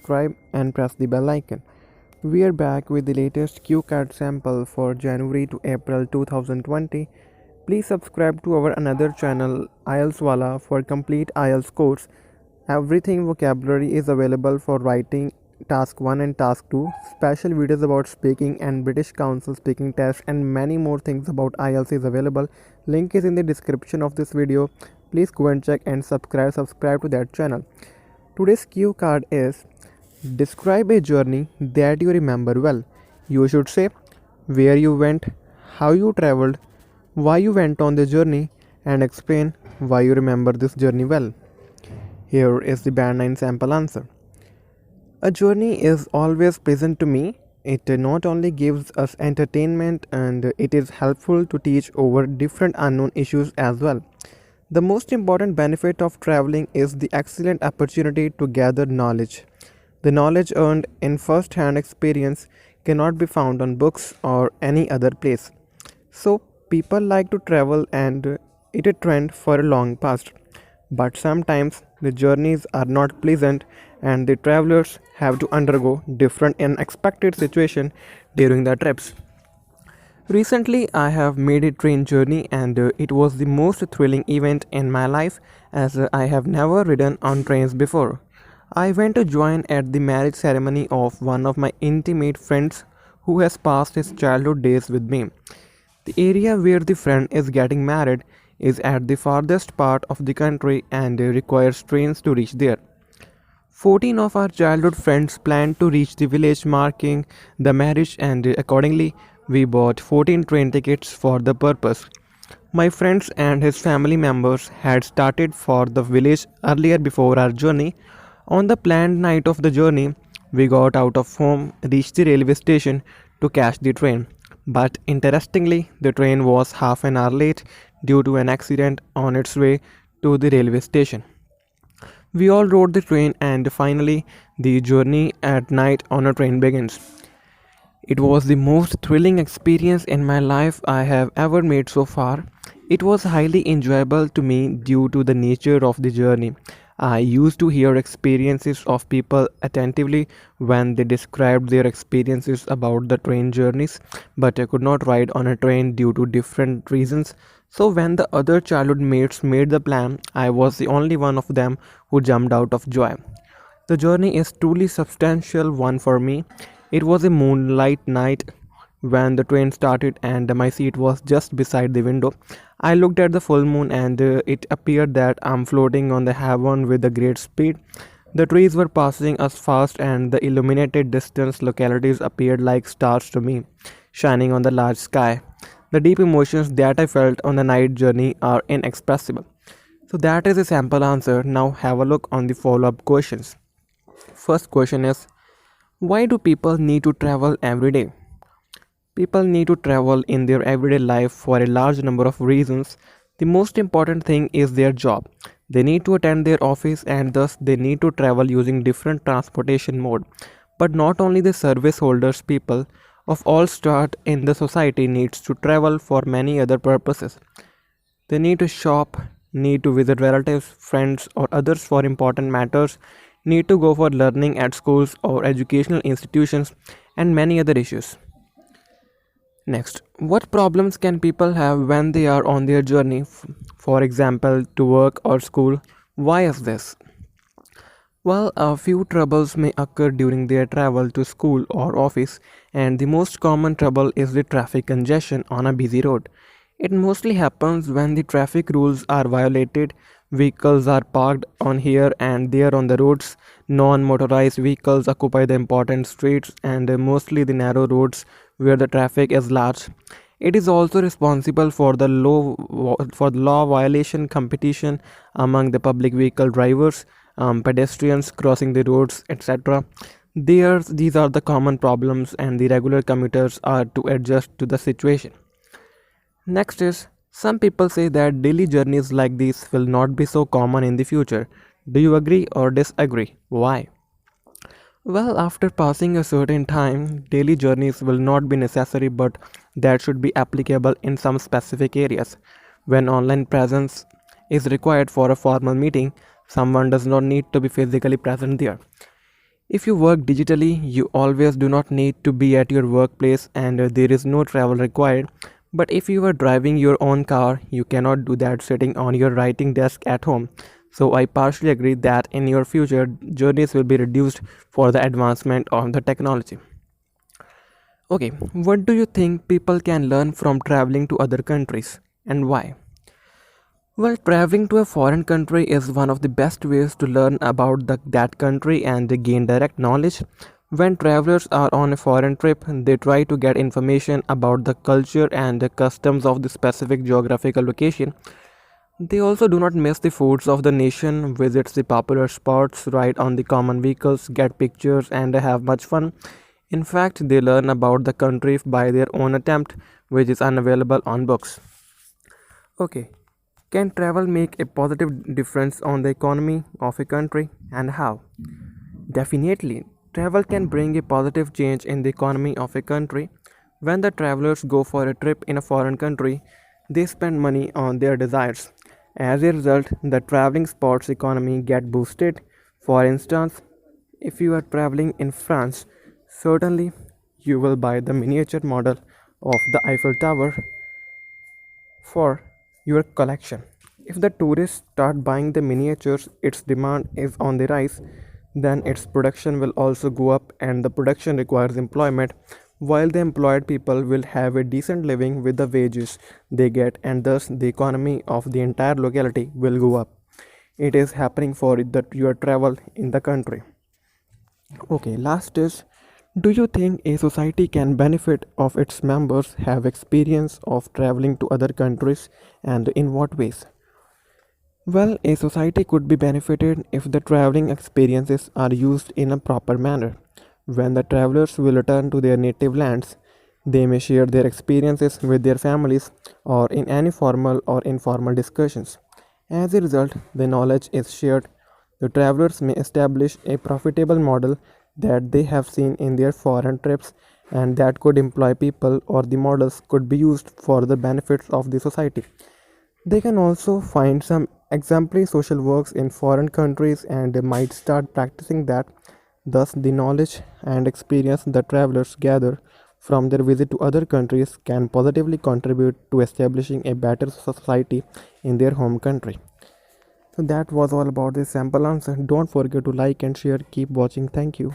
subscribe and press the bell icon. We are back with the latest Q card sample for January to April 2020. Please subscribe to our another channel IELTS Wala for complete IELTS course. Everything vocabulary is available for writing task 1 and task 2, special videos about speaking and British Council speaking test and many more things about IELTS is available. Link is in the description of this video. Please go and check and subscribe to that channel. Today's cue card is describe a journey that you remember well. You should say where you went, how you traveled, why you went on the journey, and explain why you remember this journey well. Here is the band 9 sample answer. A journey is always pleasant to me. It not only gives us entertainment and it is helpful to teach over different unknown issues as well. The most important benefit of traveling is the excellent opportunity to gather knowledge. The knowledge earned in first hand experience cannot be found on books or any other place. So, people like to travel and it a trend for a long past. But sometimes the journeys are not pleasant and the travelers have to undergo different unexpected situations during their trips. Recently, I have made a train journey and it was the most thrilling event in my life as I have never ridden on trains before. I went to join at the marriage ceremony of one of my intimate friends who has passed his childhood days with me. The area where the friend is getting married is at the farthest part of the country and requires trains to reach there. 14 of our childhood friends planned to reach the village marking the marriage and accordingly we bought 14 train tickets for the purpose. My friends and his family members had started for the village earlier before our journey. On the planned night of the journey, we got out of home, reached the railway station to catch the train. But interestingly, the train was half an hour late due to an accident on its way to the railway station. We all rode the train and finally the journey at night on a train begins. It was the most thrilling experience in my life I have ever made so far. It was highly enjoyable to me due to the nature of the journey. I used to hear experiences of people attentively when they described their experiences about the train journeys, but I could not ride on a train due to different reasons. So when the other childhood mates made the plan, I was the only one of them who jumped out of joy. The journey is truly substantial one for me. It was a moonlight night when the train started and my seat was just beside the window. I looked at the full moon and it appeared that I'm floating on the heaven with a great speed. The trees were passing us fast and the illuminated distant localities appeared like stars to me, shining on the large sky. The deep emotions that I felt on the night journey are inexpressible. So that is a sample answer. Now have a look on the follow-up questions. First question is, why do people need to travel every day? People need to travel in their everyday life for a large number of reasons. The most important thing is their job. They need to attend their office and thus they need to travel using different transportation mode. But not only the service holders, people of all start in the society needs to travel for many other purposes. They need to shop, need to visit relatives, friends or others for important matters, need to go for learning at schools or educational institutions and many other issues. Next, what problems can people have when they are on their journey, for example, to work or school? Why is this? Well, a few troubles may occur during their travel to school or office, and the most common trouble is the traffic congestion on a busy road. It mostly happens when the traffic rules are violated, vehicles are parked on here and there on the roads, non-motorized vehicles occupy the important streets and mostly the narrow roads where the traffic is large. It is also responsible for the law violation competition among the public vehicle drivers, pedestrians crossing the roads, etc. These are the common problems and the regular commuters are to adjust to the situation. Next is, some people say that daily journeys like these will not be so common in the future. Do you agree or disagree? Why? Well, after passing a certain time, daily journeys will not be necessary, but that should be applicable in some specific areas. When online presence is required for a formal meeting, someone does not need to be physically present there. If you work digitally, you always do not need to be at your workplace and there is no travel required. But if you are driving your own car, you cannot do that sitting on your writing desk at home. So I partially agree that in your future, journeys will be reduced for the advancement of the technology. Okay, what do you think people can learn from traveling to other countries and why? Well, traveling to a foreign country is one of the best ways to learn about that country and gain direct knowledge. When travelers are on a foreign trip, they try to get information about the culture and the customs of the specific geographical location. They also do not miss the foods of the nation, visits the popular spots, ride on the common vehicles, get pictures, and have much fun. In fact, they learn about the country by their own attempt, which is unavailable on books. Okay, can travel make a positive difference on the economy of a country and how? Definitely, travel can bring a positive change in the economy of a country. When the travelers go for a trip in a foreign country, they spend money on their desires. As a result, the traveling sports economy get boosted. For instance, if you are traveling in France, certainly you will buy the miniature model of the Eiffel Tower for your collection. If the tourists start buying the miniatures, its demand is on the rise, then its production will also go up, and the production requires employment, while the employed people will have a decent living with the wages they get, and thus the economy of the entire locality will go up. It is happening for your travel in the country. Okay, last is, do you think a society can benefit of its members have experience of traveling to other countries and in what ways? Well, a society could be benefited if the traveling experiences are used in a proper manner. When the travelers will return to their native lands, they may share their experiences with their families or in any formal or informal discussions. As a result, the knowledge is shared. The travelers may establish a profitable model that they have seen in their foreign trips and that could employ people, or the models could be used for the benefits of the society. They can also find some exemplary social works in foreign countries and they might start practicing that. Thus, the knowledge and experience the travelers gather from their visit to other countries can positively contribute to establishing a better society in their home country. So, that was all about this sample answer. Don't forget to like and share. Keep watching. Thank you.